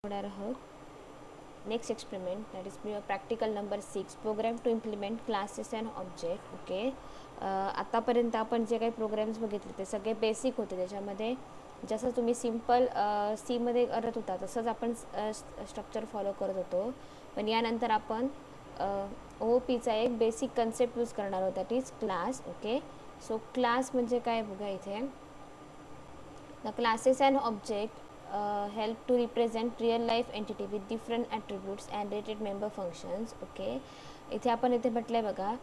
होणार आहोत next experiment, that is practical number 6, program to implement classes and object. Okay, आतापर्यंत आपण जे काही प्रोग्राम्स बघितले ते सगळे बेसिक होते. त्याच्यामध्ये जसं तुम्ही सिम्पल सीमध्ये करत होता तसंच आपण स्ट्रक्चर फॉलो करत होतो, पण यानंतर आपण ओ पीचा एक बेसिक कन्सेप्ट यूज करणार आहोत, that is class. Okay, so class म्हणजे काय बघा इथे. The classes and object help to represent real life entity with different attributes and related member functions. Okay, इथे आपण इथे म्हटलं आहे बघा,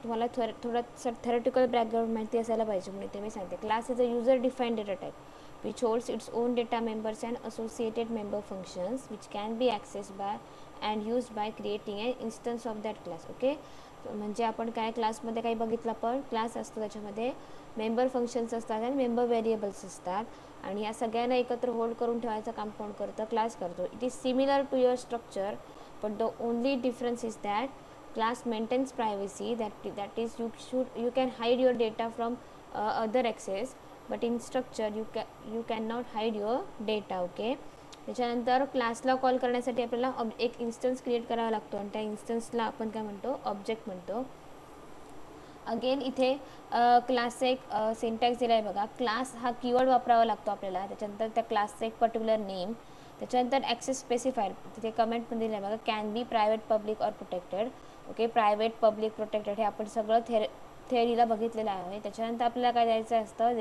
तुम्हाला थोडं थेरटिकल बॅकग्राऊंड माहिती असायला पाहिजे म्हणून इथे मी सांगते. Class is a user defined data type which holds its own data members and associated member functions which can be accessed by and used by creating an instance of that class. Okay, म्हणजे आपण काय क्लासमध्ये काही बघितलं, पण class असतो त्याच्यामध्ये member functions असतात आणि मेंबर व्हेरिएबल्स असतात, आणि या सगळ्यांना एकत्र होल्ड करून ठेवायचं काम कोण करतं? क्लास करतो. It is similar to your structure, but the only difference is that class maintains privacy, that is you can hide your data from other access, but in structure you can not hide your data. Okay, त्याच्यानंतर क्लासला call करण्यासाठी आपल्याला एक instance create करावा लागतो आणि त्या इन्स्टन्सला आपण काय म्हणतो? ऑब्जेक्ट म्हणतो. अगेन इथे क्लासचा एक सिंटॅक्स दिला आहे बघा. क्लास हा कीवर्ड वापरावा लागतो आपल्याला, त्याच्यानंतर त्या क्लासचं एक पर्टिक्युलर नेम, त्याच्यानंतर ॲक्सेस स्पेसिफायर तिथे कमेंट पण दिलं आहे बघा, can be private, public or protected. Okay, private, public, protected हे आपण सगळं थेअरीला बघितलेलं आहे. त्याच्यानंतर आपल्याला काय द्यायचं असतं?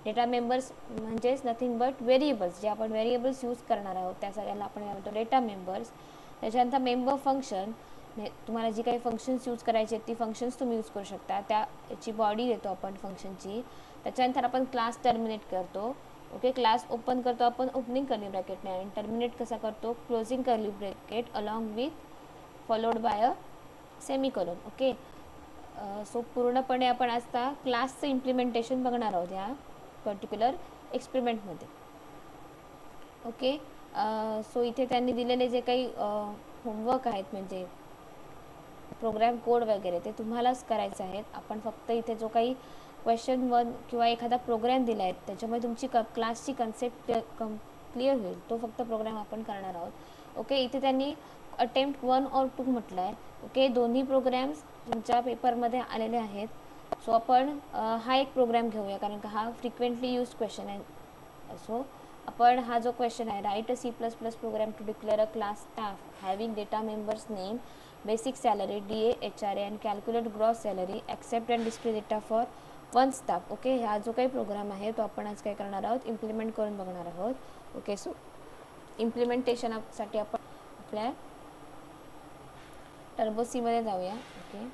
डेटा मेंबर्स म्हणजेच नथिंग बट व्हेरिएबल्स, जे आपण व्हेरिएबल्स यूज करणार आहोत त्या सगळ्यांना आपण काय म्हणतो? Data members. त्याच्यानंतर मेंबर फंक्शन, तुम्हाला जी काही फंक्शन्स यूज करायची आहेत ती फंक्शन्स तुम्ही यूज करू शकता, त्याची बॉडी देतो आपण फंक्शनची. त्याच्यानंतर आपण क्लास टर्मिनेट करतो. ओके, क्लास ओपन करतो आपण ओपनिंग कर्ली ब्रॅकेटने, आणि टर्मिनेट कसा करतो? Closing curly bracket along with followed by a semicolon. Okay, so पूर्णपणे आपण आता क्लासचं इम्प्लिमेंटेशन बघणार आहोत या पर्टिक्युलर एक्सपेरिमेंटमध्ये. ओके, सो इथे त्यांनी दिलेले जे काही होमवर्क आहेत, म्हणजे प्रोग्राम कोड वगैरे, ते तुम्हालाच करायचं आहे. आपण फक्त इथे जो काही क्वेश्चन 1 किंवा एखादा प्रोग्राम दिला आहे त्याच्यामुळे तुमची क्लासची कन्सेप्ट क्लिअर होईल, तो फक्त प्रोग्राम आपण करणार आहोत. ओके, इथे त्यांनी अटेम्प्ट 1 और 2 म्हटलं आहे. ओके, दोन्ही प्रोग्राम्स तुमच्या पेपरमध्ये आलेले आहेत. सो आपण हा एक प्रोग्राम घेऊया, कारण का हा फ्रिक्वेंटली यूज क्वेश्चन आहे. सो आपण हा जो क्वेश्चन आहे, write a C++ program to declare a class staff having data members name, basic salary, DA, HRA and calculate gross salary, accept and display data for 1 staff. Okay, हा जो काही programme आहे तो आपण आज काय करणार आहोत? इम्प्लिमेंट करून बघणार आहोत. ओके, सो इम्प्लिमेंटेशनसाठी आपण आपल्या टर्बो सीमध्ये जाऊया. ओके,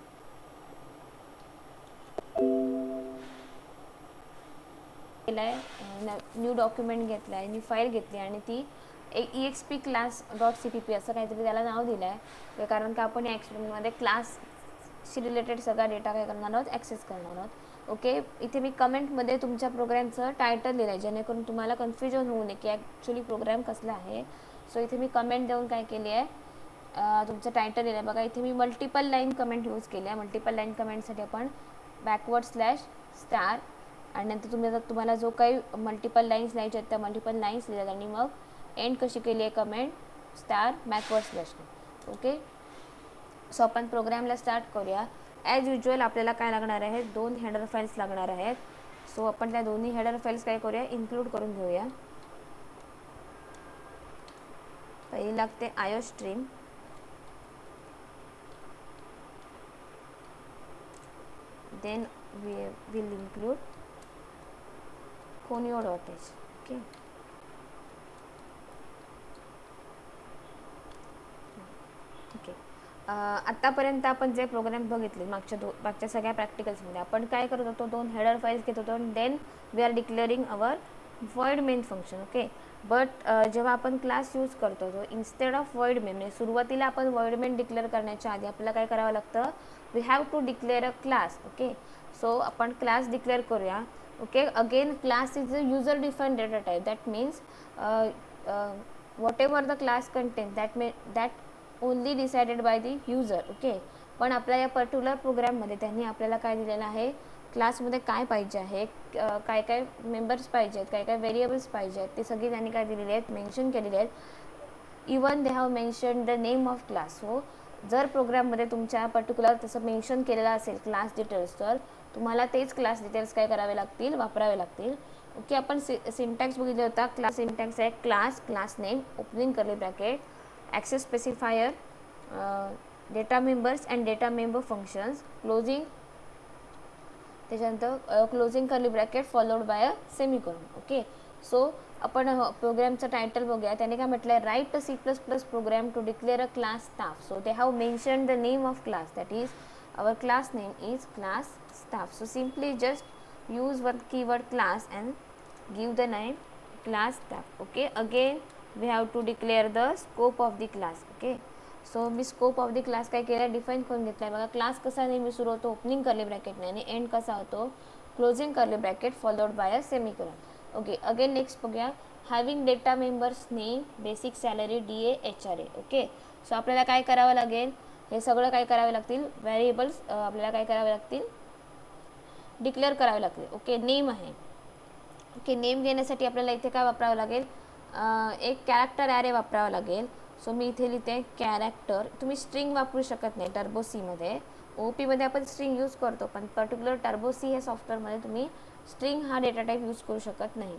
न्यू डॉक्युमेंट घेतला आहे आणि फाईल घेतली आणि ती EXP class.cpp असं काहीतरी त्याला नाव दिलं आहे, कारण का आपण या एक्सपेरिमेंटमध्ये क्लासशी रिलेटेड सगळा डेटा काय करणार आहोत? ॲक्सेस करणार आहोत. ओके, इथे मी कमेंटमध्ये तुमच्या प्रोग्रामचं टायटल दिलं आहे, जेणेकरून तुम्हाला कन्फ्युजन होऊ नये की ॲक्च्युली प्रोग्राम कसला आहे. सो इथे मी कमेंट देऊन काय केली आहे, तुमचं टायटल दिलं आहे बघा. इथे मी मल्टिपल लाईन कमेंट यूज केली आहे. मल्टिपल लाईन कमेंटसाठी आपण /* आणि नंतर तुम्हाला जो काही मल्टिपल लाईन्स लिहायचे आहेत त्या मल्टिपल लाईन्स लिहितात, आणि मग एंड कशी केली आहे? कमेंट */. ओके, सो आपण प्रोग्रामला स्टार्ट करूया. ॲज युज्युअल आपल्याला काय लागणार आहे? 2 हेडर फाईल्स लागणार आहेत. सो आपण त्या दोन्ही हेडर फाईल्स काय करूया? इन्क्लूड करून घेऊया. पहिली लागते IOStream, then will include conio.h. Okay, okay, आत्तापर्यंत आपण जे प्रोग्राम बघितले मागच्या सगळ्या प्रॅक्टिकल्समध्ये आपण काय करत होतो? 2 हेडर फाईल्स घेत होतो, then we are declaring our void main function. Okay, but जेव्हा आपण क्लास यूज करतो तो इन्स्टेड ऑफ void main, म्हणजे सुरुवातीला आपण void main डिक्लेअर करण्याच्या आधी आपल्याला काय करावं लागतं? We have to declare a class. Okay, so आपण क्लास डिक्लेअर करूया. Okay, again class is a user defined data type, that means whatever the class content that only decided by the user. Okay, पण आपल्या या particular प्रोग्राममध्ये त्यांनी आपल्याला काय दिलेलं आहे? क्लासमध्ये काय पाहिजे आहे, काय काय मेंबर्स पाहिजेत, काय काय व्हेरिएबल्स पाहिजेत, ते सगळी त्यांनी काय दिलेले आहेत, मेन्शन केलेले आहेत. Even they have mentioned the name of class. हो, जर प्रोग्राममध्ये तुमच्या पर्टिक्युलर तसं मेन्शन केलेलं असेल क्लास डिटेल्स, तर तुम्हाला तेच क्लास डिटेल्स काय करावे लागतील, वापरावे लागतील. ओके, आपण सिंटॅक्स बघितला होता. क्लास सिंटॅक्स आहे class, class name, opening curly bracket, access specifier, data members and data member functions, closing, त्याच्यानंतर closing curly bracket followed by a semicolon. Okay, so आपण प्रोग्रामचं टायटल बघूया. त्याने काय म्हटलं आहे, write a C++ program to declare a class staff. So they have mentioned the name of class, that is our class name is class staff. So simply just use one keyword class and give the name class staff. Okay, again we have to declare the scope of the class. Okay, so me scope of the class काय केलं, define करून घेतला आहे. बघा, class कसा नेहमी सुरू होतो ओपनिंग कर्ली ब्रॅकेटने आणि एंड कसा होतो closing curly bracket followed by a semicolon. Okay, again next बघूया. Having data members name, basic salary, DA, HRA. Okay, so आपल्याला काय करावं लागेल, हे सगळं काय करावे लागतील, व्हेरिएबल्स आपल्याला काय करावे लागतील, डिक्लेअर करावे लागतील. ओके, नेम आहे. ओके, नेम घेण्यासाठी आपल्याला इथे काय वापरावं लागेल, एक कॅरेक्टर ॲरे वापरावं लागेल. सो मी इथे लिहिते कॅरेक्टर. तुम्ही स्ट्रिंग वापरू शकत नाही टर्बो सीमध्ये. OPमध्ये आपण स्ट्रिंग यूज करतो, पण पर्टिक्युलर टर्बो सी हे सॉफ्टवेअरमध्ये तुम्ही स्ट्रिंग हा डेटा टाईप यूज करू शकत नाही.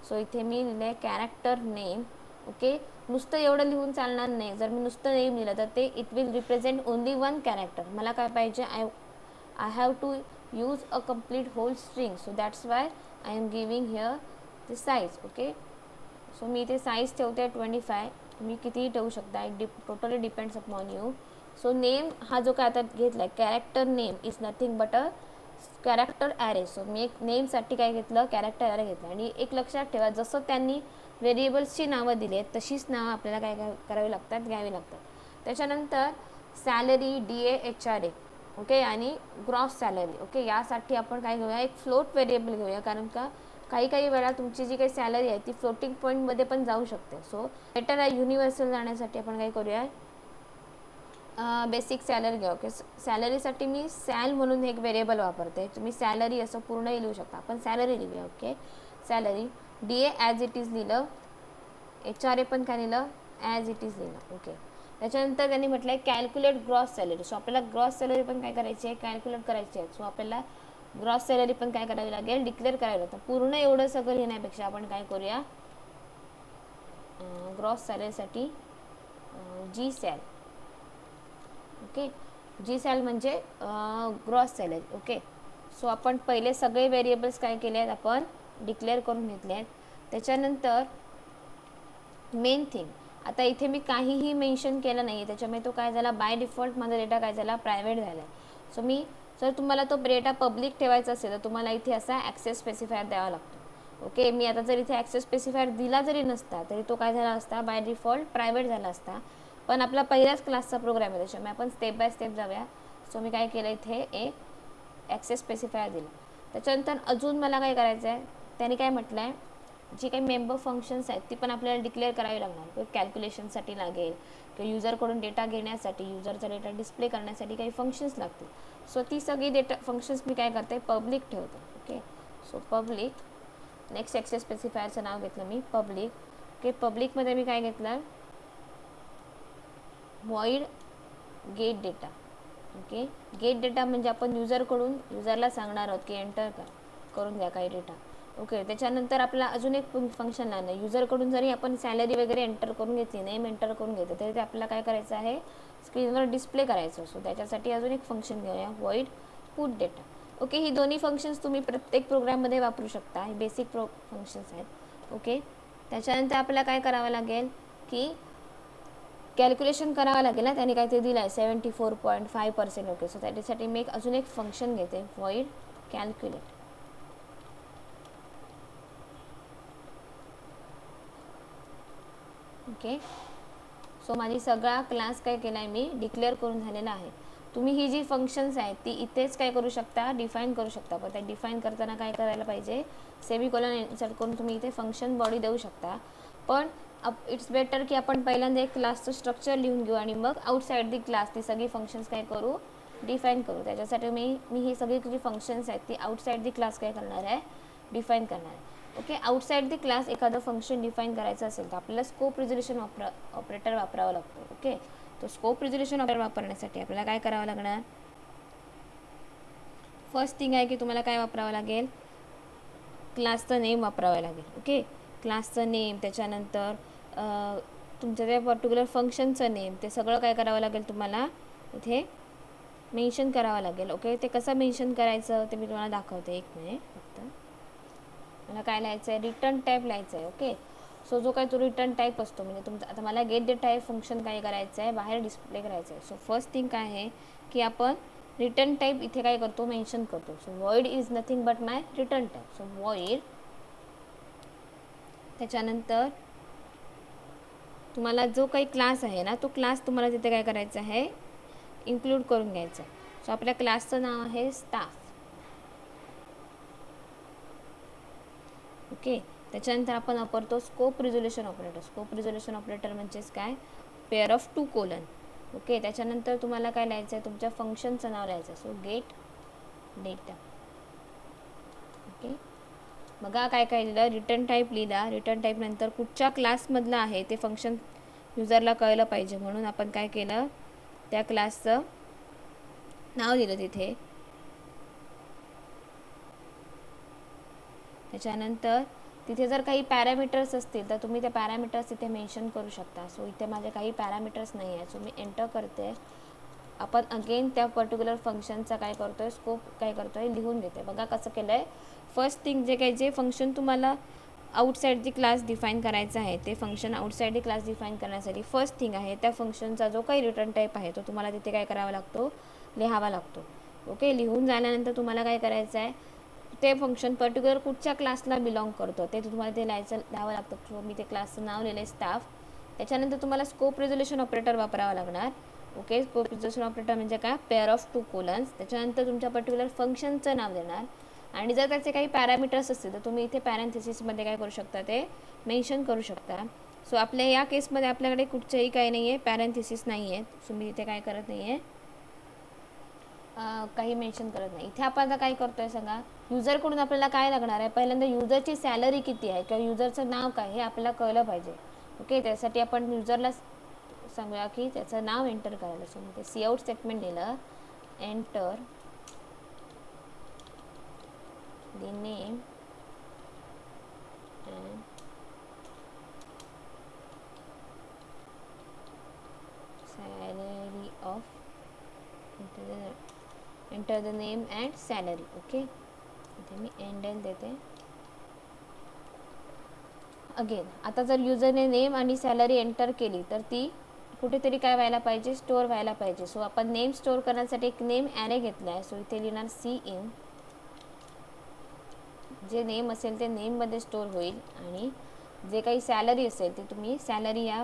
सो इथे मी लिहिलं आहे कॅरेक्टर नेम. ओके, नुसतं एवढं लिहून चालणार नाही. जर मी नुसतं नेम लिहिलं तर ते it will represent only one character. मला काय पाहिजे, I have to use a complete whole string. So that's why I am giving here the size. Okay, so मी इथे साईज ठेवते 25. तुम्ही कितीही ठेवू शकता, it totally depends upon you. So name हा जो काय आता घेतला आहे, character name is nothing but a character array. So मी एक नेमसाठी काय घेतलं, कॅरेक्टर ॲरे घेतलं. आणि एक लक्षात ठेवा, जसं त्यांनी व्हेरिएबल्सची नावं दिली आहेत तशीच नावं आपल्याला काय करावी लागतात, घ्यावी लागतात. त्याच्यानंतर सॅलरी, DA, HRA. ओके, आणि ग्रॉस सॅलरी. ओके, यासाठी आपण काय घेऊया, एक फ्लोट व्हेरिएबल घेऊया, कारण का काही वेळा तुमची जी काही सॅलरी आहे ती फ्लोटिंग पॉईंटमध्ये पण जाऊ शकते. सो बेटर आहे युनिव्हर्सल जाण्यासाठी आपण काय करूया, बेसिक सॅलरी घ्या. ओके, सॅलरीसाठी मी सॅल म्हणून एक व्हेरिएबल वापरते. तुम्ही सॅलरी असं पूर्णही लिहू शकता, आपण सॅलरी लिहूया. Okay, salary, DA as it is लिहिलं, HRA पण काय लिहिलं, ॲज इट इज लिहिलं. ओके, त्याच्यानंतर त्यांनी म्हटलं आहे कॅल्क्युलेट ग्रॉस सॅलरी. सो आपल्याला ग्रॉस सॅलरी पण काय करायची आहे, कॅल्क्युलेट करायची आहे. सो आपल्याला ग्रॉस सॅलरी पण काय करावी लागेल, डिक्लेअर करावी लागतं. पूर्ण एवढं सगळं लिहिण्यापेक्षा आपण काय करूया, ग्रॉस सॅलरीसाठी G sal. Okay, G sal म्हणजे ग्रॉस सॅलरी. ओके, सो आपण पहिले सगळे व्हेरिएबल्स काय केले आहेत, आपण डिक्लेअर करून घेतले आहेत. त्याच्यानंतर मेन थिंग, आता इथे मी काहीही मेन्शन केलं नाही आहे, त्याच्यामुळे तो काय झाला, बाय डिफॉल्ट माझा डेटा काय झाला, प्रायव्हेट झाला आहे. सो मी जर तुम्हाला तो डेटा पब्लिक ठेवायचा असेल तर तुम्हाला इथे असा ॲक्सेस स्पेसिफायर द्यावा लागतो. ओके, मी आता जर इथे ॲक्सेस स्पेसिफायर दिला जरी नसता तरी तो काय झाला असता, बाय डिफॉल्ट प्रायव्हेट झाला असता. पण आपला पहिल्याच क्लासचा प्रोग्राम आहे, त्याच्यामुळे आपण स्टेप बाय स्टेप जाऊया. सो मी काय केलं, इथे एक ॲक्सेस स्पेसिफायर दिला. त्याच्यानंतर अजून मला काय करायचं आहे, त्याने काय म्हटलं आहे, जी काही मेंबर फंक्शन्स आहेत ती पण आपल्याला डिक्लेअर करावी लागणार. कॅल्क्युलेशनसाठी लागेल किंवा युजरकडून डेटा घेण्यासाठी, युजरचा डेटा डिस्प्ले करण्यासाठी काही फंक्शन्स लागतील. सो ती सगळी डेटा फंक्शन्स मी काय करते, पब्लिक ठेवते. Okay, so public, next access स्पेसिफायरचं नाव घेतलं मी पब्लिक. ओके, पब्लिकमध्ये मी काय घेतलं, void get data. Okay, get data म्हणजे आपण युजरला सांगणार आहोत की एंटर करून द्या काही डेटा. ओके, त्याच्यानंतर आपल्याला अजून एक फंक्शन लागणार, युजरकडून जरी आपण सॅलरी वगैरे एंटर करून घेतली, नेम एंटर करून घेतलं तरी ते आपल्याला काय करायचं आहे, स्क्रीनवर डिस्प्ले करायचं. सो त्याच्यासाठी अजून एक फंक्शन घेऊया, व्हॉइड पुट डेटा. ओके, ही दोन्ही फंक्शन्स तुम्ही प्रत्येक प्रोग्राममध्ये वापरू शकता, हे बेसिक फंक्शन्स आहेत. ओके, त्याच्यानंतर आपल्याला काय करावं लागेल की कॅल्क्युलेशन करावं लागेल ना, त्याने काय ते दिलं आहे 74.5%. ओके, सो त्याच्यासाठी मी अजून एक फंक्शन घेते, व्हॉइड कॅल्क्युलेट. ओके, सो माझी सगळा क्लास काय केला आहे, मी डिक्लेअर करून झालेला आहे. तुम्ही ही जी फंक्शन्स आहेत ती इथेच काय करू शकता, डिफाईन करू शकता. पण त्या डिफाईन करताना काय करायला पाहिजे, सेमीकोलन इन्सर्ट करून तुम्ही इथे फंक्शन बॉडी देऊ शकता. पण इट्स बेटर की आपण पहिल्यांदा एक क्लासचं स्ट्रक्चर लिहून घेऊ आणि मग आउटसाइड दी क्लास ती सगळी फंक्शन्स काय करू, डिफाईन करू. त्याच्यासाठी मी ही सगळी जी फंक्शन्स आहेत ती आउटसाईड दी क्लास काय करणार आहे, डिफाईन करणार आहे. ओके, आउटसाईड दी क्लास एखादं फंक्शन डिफाईन करायचं असेल तर आपल्याला स्कोप रिझोल्युशन ऑपरेटर वापरावा लागतो. ओके, तो स्कोप रिझोल्युशन ऑपरेटर वापरण्यासाठी आपल्याला काय करावं लागणार, फर्स्ट थिंग आहे की तुम्हाला काय वापरावं लागेल, क्लासचं नेम वापरावं लागेल. ओके, क्लासचं नेम, त्याच्यानंतर तुमच्या त्या पर्टिक्युलर फंक्शनचं नेम, ते सगळं काय करावं लागेल तुम्हाला इथे मेन्शन करावं लागेल. ओके, ते कसं मेन्शन करायचं ते मी तुम्हाला दाखवते. एक मिनिट फक्त. मला काय लिहायचं आहे, रिटर्न टाईप लिहायचं आहे. ओके, सो जो काय तो रिटर्न टाईप असतो म्हणजे तुमचा, आता मला गेट द टाईप फंक्शन काय करायचं आहे, बाहेर डिस्प्ले करायचं आहे. सो फर्स्ट थिंग काय आहे की आपण रिटर्न टाईप इथे काय करतो, मेन्शन करतो. So void is nothing but my return type. So void, त्याच्यानंतर तुम्हाला जो काही क्लास आहे ना तो क्लास तुम्हाला तिथे काय करायचा आहे, इन्क्लूड करून घ्यायचं. सो आपल्या क्लासचं नाव आहे स्टाफ. ओके, त्याच्यानंतर आपण वापरतो scope resolution operator. Scope resolution operator म्हणजेच काय, पेअर ऑफ 2 कोलन. ओके, त्याच्यानंतर तुम्हाला काय लिहायचं आहे, तुमच्या फंक्शनचं नाव लिहायचं. So gate data. ओके, बघा काय काय लिहिलं, रिटर्न टाईप लिहिला. रिटर्न टाईप नंतर कुठच्या क्लासमधलं आहे ते फंक्शन युजरला कळलं पाहिजे म्हणून आपण काय केलं, त्या क्लासचं नाव दिलं तिथे. त्याच्यानंतर तिथे जर काही पॅरामीटर्स असतील तर तुम्ही ते पॅरामीटर्स इथे मेन्शन करू शकता. सो इथे माझे काही पॅरामीटर्स नाही आहे. सो मी एंटर करते. आपण अगेन त्या पर्टिक्युलर फंक्शनचा काय करतोय, स्कोप काय करतोय, लिहून देते. बघा कसं केलं आहे. फर्स्ट थिंग जे फंक्शन तुम्हाला आउटसाईड दी क्लास डिफाईन करायचं आहे ते फंक्शन आउटसाईड दी क्लास डिफाईन करण्यासाठी फर्स्ट थिंग आहे त्या फंक्शनचा जो काही रिटर्न टाईप आहे तो तुम्हाला तिथे काय करावा लागतो, लिहावा लागतो. ओके, लिहून झाल्यानंतर तुम्हाला काय करायचं आहे, ते फंक्शन पर्टिक्युलर कुठच्या क्लासला बिलॉंग करतो ते तुम्हाला ते लिहावं लागतं. सो मी ते क्लासचं नाव लिहिलं आहे स्टाफ. त्याच्यानंतर तुम्हाला स्कोप रिझोल्युशन ऑपरेटर वापरावा लागणार. ओके, स्कोप रिझोल्युशन ऑपरेटर म्हणजे काय, पेअर ऑफ 2 कोलन्स. त्याच्यानंतर तुमच्या पर्टिक्युलर फंक्शनचं नाव देणार आणि जर त्याचे काही पॅरामीटर्स असतील तर तुम्ही इथे पॅरेंथेसिसमध्ये काय करू शकता, ते मेन्शन करू शकता. सो आपल्या या केसमध्ये आपल्याकडे कुठचंही काही नाही आहे, पॅरेंथेसिस नाही आहेत. सो मी इथे काय करत नाही आहे, काही मेन्शन करत नाही. इथे आपण आता काय करतोय सांगा, युजरकडून आपल्याला काय लागणार आहे, पहिल्यांदा युजरची सॅलरी किती आहे किंवा युजरचं नाव काय हे आपल्याला कळलं पाहिजे. ओके, त्यासाठी आपण युजरला सांगूया की त्याचं नाव एंटर करायला. सो मी ते सी आउट स्टेटमेंट दिलं, enter the name and salary of enter the name and salary. Okay, इथे मी एंडेल देते. अगेन आता जर युजरने नेम आणि सॅलरी एंटर केली तर ती कुठेतरी काय व्हायला पाहिजे, स्टोअर व्हायला पाहिजे. सो आपण नेम स्टोअर करण्यासाठी एक नेम ॲरे घेतला आहे. सो इथे लिहिणार सी इन, जे नेम असेल ते नेममध्ये स्टोअर होईल आणि जे काही सॅलरी असेल ते तुम्ही सॅलरी या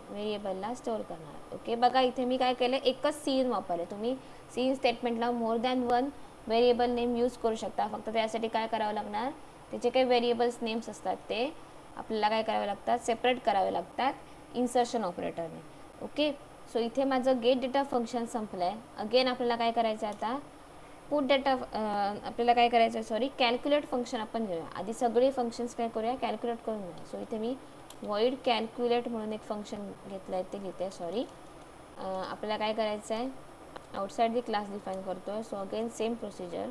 व्हेरिएबलला स्टोअर करणार. ओके, बघा इथे मी काय केलं, एकच सी इन वापरले. तुम्ही सी इन स्टेटमेंटला more than 1 variable name use करू शकता. फक्त त्यासाठी काय करावं लागणार, त्याचे काही व्हेरिएबल्स नेम्स असतात ते आपल्याला काय करावे लागतात, सेपरेट करावे लागतात इन्सर्शन ऑपरेटरने. ओके, सो इथे माझं गेट डेटा फंक्शन संपलं आहे. अगेन आपल्याला काय करायचं आहे, आता पुट डेटा आपल्याला काय करायचं आहे, सॉरी कॅल्क्युलेट फंक्शन आपण घेऊया. आधी सगळे फंक्शन्स काय करूया, कॅल्क्युलेट करून घेऊया. सो इथे मी वॉइड कॅल्क्युलेट म्हणून एक फंक्शन घेतलं आहे ते लिहिते. सॉरी, आपल्याला काय करायचं आहे, आउटसाईड दी क्लास डिफाईन करतो आहे. So again same procedure.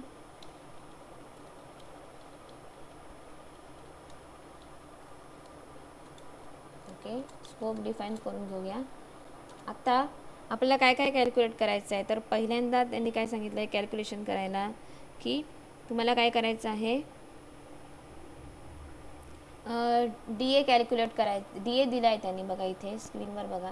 Okay, scope define करून घेऊया. आता आपल्याला काय काय कॅल्क्युलेट करायचं आहे, तर पहिल्यांदा त्यांनी काय सांगितलं आहे कॅल्क्युलेशन करायला, की तुम्हाला काय करायचं आहे, डी ए कॅल्क्युलेट करायचं. डी ए दिला आहे त्यांनी, बघा इथे स्क्रीनवर बघा,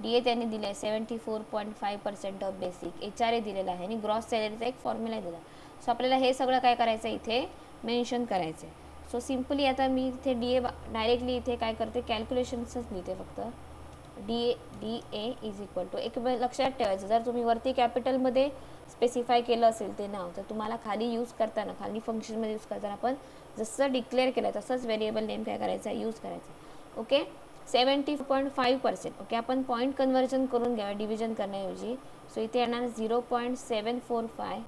डी ए त्यांनी दिलं आहे 74.5% of basic. H R A दिलेला आहे आणि ग्रॉस सॅलरीचा एक फॉर्म्युला दिला. सो आपल्याला हे सगळं काय करायचं आहे, इथे मेन्शन करायचं आहे. सो सिम्पली आता मी इथे डी ए डायरेक्टली इथे काय करते, कॅल्क्युलेशन्सच लिहिते फक्त. D A is equal to, एक लक्षात ठेवायचं, जर तुम्ही वरती कॅपिटलमध्ये स्पेसिफाय केलं असेल ते नाव, तर तुम्हाला खाली यूज करताना, खाली फंक्शनमध्ये यूज करताना आपण जसं डिक्लेअर केलं तसंच व्हेरिएबल नेम काय करायचं आहे, यूज करायचं. ओके, 70.5%. ओके, आपण पॉईंट कन्वर्जन करून घ्यावं डिव्हिजन करण्याऐवजी. सो इथे येणार 0.745.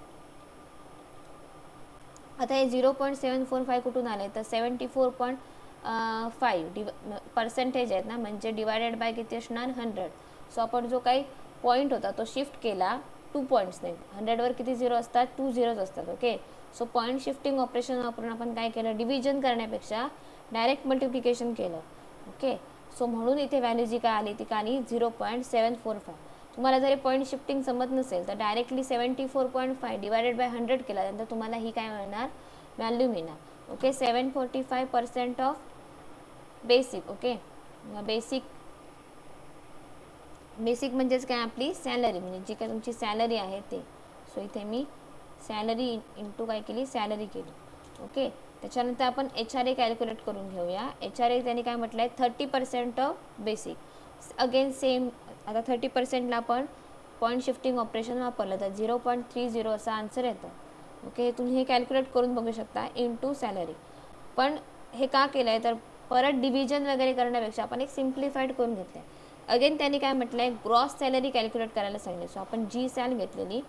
आता हे 0.745 कुठून आले तर 74.5 पर्सेंटेज आहेत ना, म्हणजे डिवायडेड बाय किती असणार 100. सो आपण जो काही पॉईंट होता तो शिफ्ट केला 2 पॉईंट्सने. 100वर किती झिरो असतात 2 झिरोज असतात. Okay, so point shifting operation वापरून आपण काय केलं, डिव्हिजन करण्यापेक्षा डायरेक्ट मल्टिप्लिकेशन केलं. ओके, सो म्हणून इथे व्हॅल्यू जी काय आली ती काय आली 0.745. तुम्हाला जरी पॉईंट शिफ्टिंग समजत नसेल तर डायरेक्टली 74.5 डिवायडेड बाय 100 केल्यानंतर तुम्हाला ही काय मिळणार व्हॅल्यू मिळणार. Okay, 745% of basic. Okay, basic म्हणजेच काय आपली सॅलरी, म्हणजे जी काय तुमची सॅलरी आहे ते. सो इथे मी सॅलरी इंटू काय केली सॅलरी केली. ओके, त्याच्यानंतर आपण HRA कॅल्क्युलेट करून घेऊया. HRA त्यांनी काय म्हटलं आहे 30% ऑफ बेसिक. अगेन सेम, आता 30%ला आपण पॉईंट शिफ्टिंग ऑपरेशन वापरलं तर 0.30 असा आन्सर येतं. ओके, तुम्ही हे कॅल्क्युलेट करून बघू शकता इंटू सॅलरी. पण हे का केलं आहे तर परत डिव्हिजन वगैरे करण्यापेक्षा आपण एक सिम्प्लिफाईड करून घेतलं आहे. अगेन त्यांनी काय म्हटलं आहे ग्रॉस सॅलरी कॅल्क्युलेट करायला सांगितलं. सो आपण जी सॅल घेतलेली,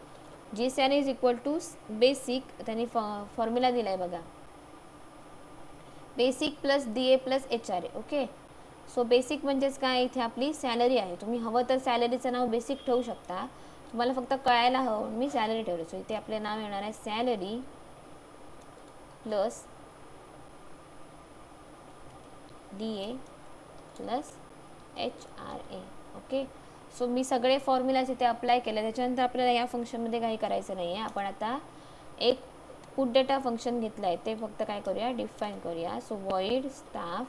G sal is equal to basic. त्यांनी फॉर्म्युला दिला आहे बघा, basic plus DA plus HRA. Okay, so basic म्हणजेच काय इथे आपली सॅलरी आहे. तुम्ही हवं तर सॅलरीचं नाव बेसिक ठेवू शकता, तुम्हाला फक्त कळायला हवं मी सॅलरी ठेवलं. सो इथे आपले नाव येणार आहे salary plus DA plus HRA. Okay, so मी सगळे फॉर्म्युलाज इथे अप्लाय केले. त्याच्यानंतर आपल्याला या फंक्शनमध्ये काही करायचं नाही आहे. आपण आता एक पुट डेटा फंक्शन घेतलं आहे, ते फक्त काय करूया डिफाईन करूया. So void staff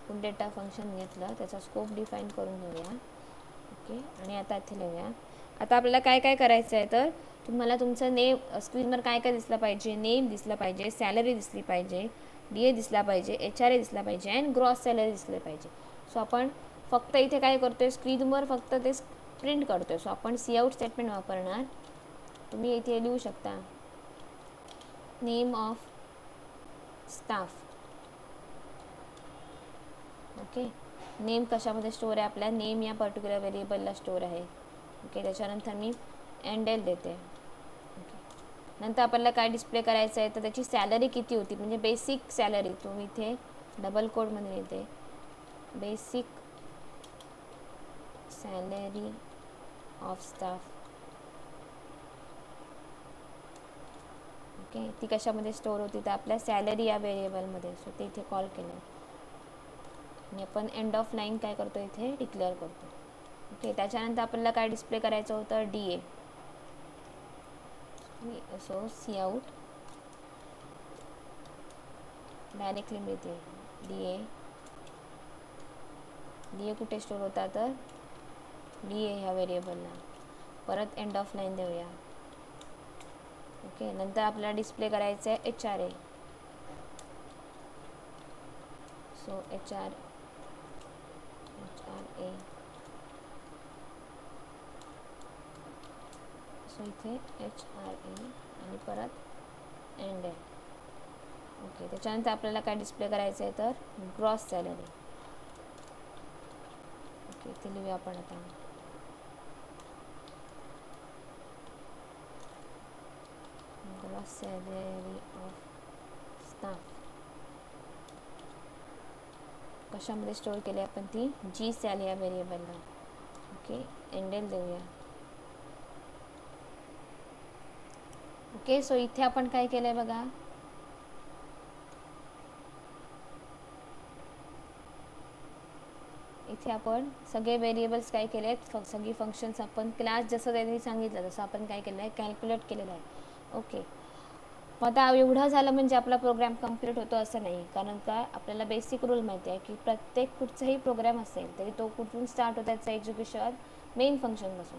put data function घेतलं, त्याचा स्कोप डिफाईन करून घेऊया. ओके, आणि आता इथे लिहूया. आता आपल्याला काय काय करायचं आहे तर तुम्हाला तुमचं नेम स्क्रीनवर काय काय दिसलं पाहिजे, नेम दिसलं पाहिजे, सॅलरी दिसली पाहिजे, DA दिसला पाहिजे, HRA दिसला पाहिजे अँड ग्रॉस सॅलरी दिसले पाहिजे. सो आपण फक्त इथे काय करतोय स्क्रीनवर फक्त ते प्रिंट करतोय. सो आपण Cout स्टेटमेंट वापरणार. तुम्ही इथे लिहू शकता name of staff. Okay, name कशामध्ये स्टोअर आहे आपल्या, नेम या पर्टिक्युलर व्हेरिएबलला स्टोअर आहे. ओके, त्याच्यानंतर मी एंडेल देते. ओके, नंतर आपल्याला काय डिस्प्ले करायचं आहे तर त्याची सॅलरी किती होती, म्हणजे बेसिक सॅलरी. तुम्ही इथे डबल कोडमध्ये येते basic salary of staff. Okay, ती कशामध्ये स्टोअर होती तर आपल्या सॅलरी या व्हेरिएबलमध्ये. सो ते इथे कॉल केलं आणि आपण एंड ऑफ लाईन काय करतो इथे डिक्लेअर करतो. ओके, त्याच्यानंतर आपल्याला काय डिस्प्ले करायचं होतं DA. सो Cout डायरेक्टली मिळते DA कुठे स्टोअर होता तर DA ह्या व्हेरिएबलला. परत एंड ऑफ लाईन देऊया. ओके, नंतर आपल्याला डिस्प्ले करायचं आहे HRA. सो HRA सो इथे HRA आणि परत एंडेल. ओके, त्याच्यानंतर आपल्याला काय डिस्प्ले करायचं आहे तर ग्रॉस सॅलरी. ओके, इथे लिहूया आपण आता ग्रॉस सॅलरी ऑफ स्टाफ. कशामध्ये स्टोअर केली आपण ती जी सॅल या व्हेरिएबलला. ओके, एंडेल देऊया. ओके, सो इथे आपण काय केलंय बघा, इथे आपण सगळे व्हेरिएबल्स काय केले आहेत, सगळी फंक्शन्स आपण क्लास जसं त्यांनी सांगितलं तसं आपण काय केलं आहे कॅल्क्युलेट केलेलं आहे. ओके, मग आता एवढं झालं म्हणजे आपला प्रोग्राम कंप्लीट होतो असं नाही, कारण काय आपल्याला बेसिक रूल माहिती आहे की प्रत्येक कुठचाही प्रोग्राम असेल तरी तो कुठून स्टार्ट होतो त्याचं एक्झिक्युशन मेन फंक्शनपासून.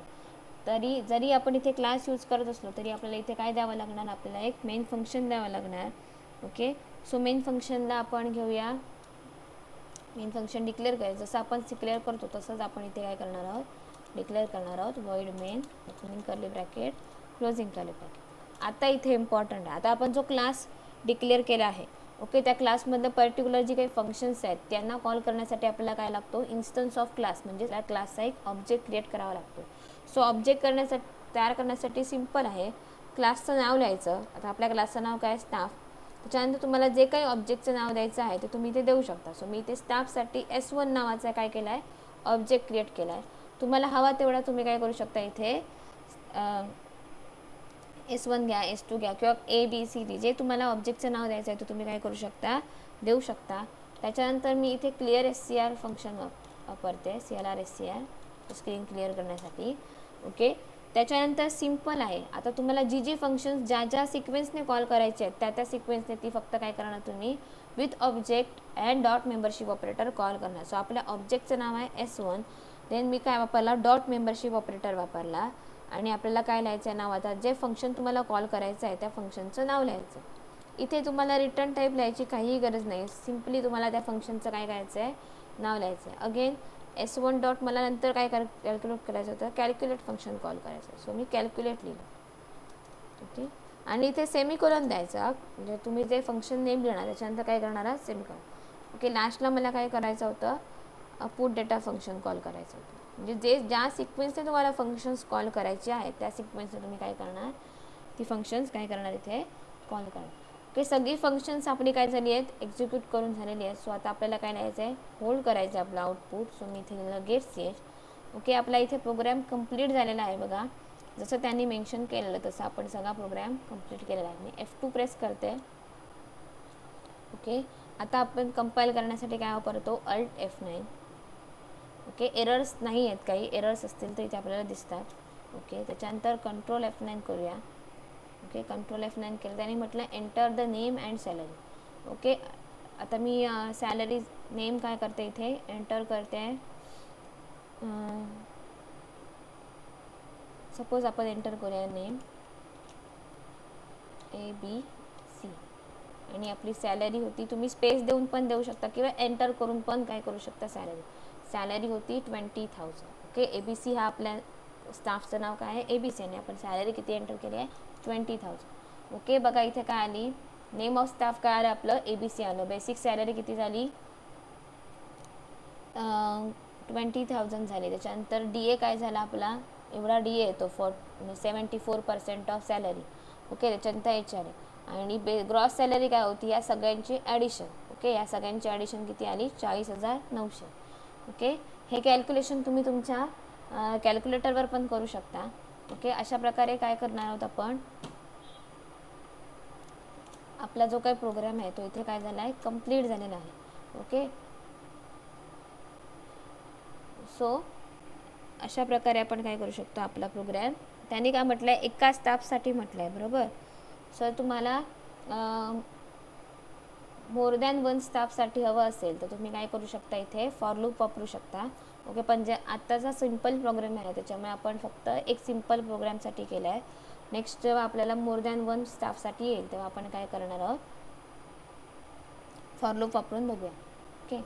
तरी जरी आपण इथे क्लास यूज करत असलो तरी आपल्याला इथे काय द्यावं लागणार, आपल्याला एक मेन फंक्शन द्यावं लागणार. ओके, सो मेन फंक्शनला आपण घेऊया, मेन फंक्शन डिक्लेअर करायचं. जसं आपण डिक्लेअर करतो तसंच आपण इथे काय करणार आहोत डिक्लेअर करणार आहोत void main opening curly bracket closing curly bracket. आता इथे इम्पॉर्टंट आहे, आता आपण जो क्लास डिक्लेअर केला आहे, ओके, त्या क्लासमधलं पर्टिक्युलर जी काही फंक्शन्स आहेत त्यांना कॉल करण्यासाठी आपल्याला काय लागतो, इन्स्टन्स ऑफ क्लास, म्हणजे त्या क्लासचा एक ऑब्जेक्ट क्रिएट करावा लागतो. सो ऑब्जेक्ट तयार करण्यासाठी सिम्पल आहे, क्लासचं नाव लिहायचं. आता आपल्या क्लासचं नाव काय, स्टाफ. त्याच्यानंतर तुम्हाला जे काही ऑब्जेक्टचं नाव द्यायचं आहे ते तुम्ही इथे देऊ शकता. सो मी इथे स्टाफसाठी S1 नावाचा काय केला आहे, ऑब्जेक्ट क्रिएट केला आहे. तुम्हाला हवा तेवढा तुम्ही काय करू शकता, इथे S1 घ्या, S2 घ्या, किंवा ABCD जे तुम्हाला ऑब्जेक्टचं नाव द्यायचं आहे ते तुम्ही काय करू शकता, देऊ शकता. त्याच्यानंतर मी इथे क्लिअर SCR फंक्शन वापरते, CLR SCR, स्क्रीन क्लिअर करण्यासाठी. ओके, त्याच्यानंतर सिम्पल आहे, आता तुम्हाला जी फंक्शन्स ज्या सिक्वेन्सने कॉल करायचे आहेत त्या सिक्वेन्सने ती फक्त काय करणार तुम्ही, with object and dot membership operator call करणार. सो आपल्या ऑब्जेक्टचं नाव आहे S1, देन मी काय वापरला, डॉट मेंबरशिप ऑपरेटर वापरला, आणि आपल्याला काय लिहायचं आहे नाव, आता जे फंक्शन तुम्हाला कॉल करायचं आहे त्या फंक्शनचं नाव लिहायचं. इथे तुम्हाला रिटर्न टाईप लिहायची काहीही गरज नाही, सिम्पली तुम्हाला त्या फंक्शनचं काय करायचं आहे, नाव लिहायचं आहे. अगेन S1 डॉट मला नंतर काय कॅल्क्युलेट करायचं होतं, कॅल्क्युलेट फंक्शन कॉल करायचं. सो मी कॅल्क्युलेट लिहिलं. ओके, आणि इथे सेमिकोलॉन द्यायचा, म्हणजे तुम्ही जे फंक्शन नेम लिहिणार त्याच्यानंतर काय करणार आहात, सेमिकोलॉन. ओके, लास्टला मला काय करायचं होतं, पुट डेटा फंक्शन कॉल करायचं होतं. म्हणजे ज्या सिक्वेन्सने तुम्हाला फंक्शन्स कॉल करायचे आहेत त्या सिक्वेन्सने तुम्ही काय करणार, ती फंक्शन्स काय करणार, इथे कॉल करणार. ओके, सगळी फंक्शन्स आपली काय झाली आहेत, एक्झिक्यूट करून झालेली आहेत. सो आता आपल्याला काय लिहायचं आहे, होल्ड करायचं आहे आपलं आउटपुट. सो मी इथे लिहिलं गेट ch. ओके, आपला इथे प्रोग्राम कंप्लीट झालेला आहे बघा, जसं त्यांनी मेन्शन केलेलं तसं आपण सगळा प्रोग्राम कंप्लीट केलेला आहे. मी F2 प्रेस करते. ओके, आता आपण कंपाईल करण्यासाठी काय वापरतो, Alt F9. ओके, एरर्स नाही आहेत, काही एरर्स असतील तर इथे आपल्याला दिसतात. ओके, त्याच्यानंतर कंट्रोल F9 करूया. ओके, कंट्रोल F9 केलं, त्याने म्हटलं enter the name and salary. Okay, आता मी सॅलरी नेम काय करते, इथे एंटर करते. सपोज आपण एंटर करूया नेम ABC, आणि आपली सॅलरी होती, तुम्ही स्पेस देऊन पण देऊ शकता किंवा एंटर करून पण काय करू शकता, सॅलरी होती 20,000. ओके, ABC हा आपल्या स्टाफचं नाव काय आहे, ABC, आणि आपण सॅलरी किती एंटर केली आहे, 20,000. ओके, बघा इथे काय आली, नेम ऑफ स्टाफ काय आलं आपलं, ABC आलं. बेसिक सॅलरी किती झाली, 20,000 झाली. त्याच्यानंतर DA काय झाला आपला, एवढा DA येतो 74% ऑफ सॅलरी. ओके, त्याच्यानंतर HR आहे, आणि ग्रॉस सॅलरी काय होती, या सगळ्यांची ॲडिशन. ओके, या सगळ्यांची ॲडिशन किती आली, 40,900. ओके, हे कॅल्क्युलेशन तुम्ही तुमच्या कॅल्क्युलेटरवर पण करू शकता. ओके, अशा प्रकारे काय करणार आहोत आपण, आपला जो काही प्रोग्राम आहे तो इथे काय झाला आहे, कंप्लीट झालेला आहे. ओके, सो अशा प्रकारे आपण काय करू शकतो, आपला प्रोग्राम. त्यांनी काय म्हटलं आहे, एका स्टाफसाठी म्हटलं आहे, बरोबर. सो तुम्हाला मोर दॅन वन स्टाफसाठी हवं असेल तर तुम्ही काय करू शकता, इथे फॉर लूप वापरू शकता. ओके, पण जे आत्ताचा सिम्पल प्रोग्राम आहे त्याच्यामुळे आपण फक्त एक सिम्पल प्रोग्रामसाठी केला आहे. नेक्स्ट जेव्हा आपल्याला मोर दॅन वन स्टाफसाठी येईल तेव्हा आपण काय करणार आहोत, फॉर लूप वापरून बघूया. ओके.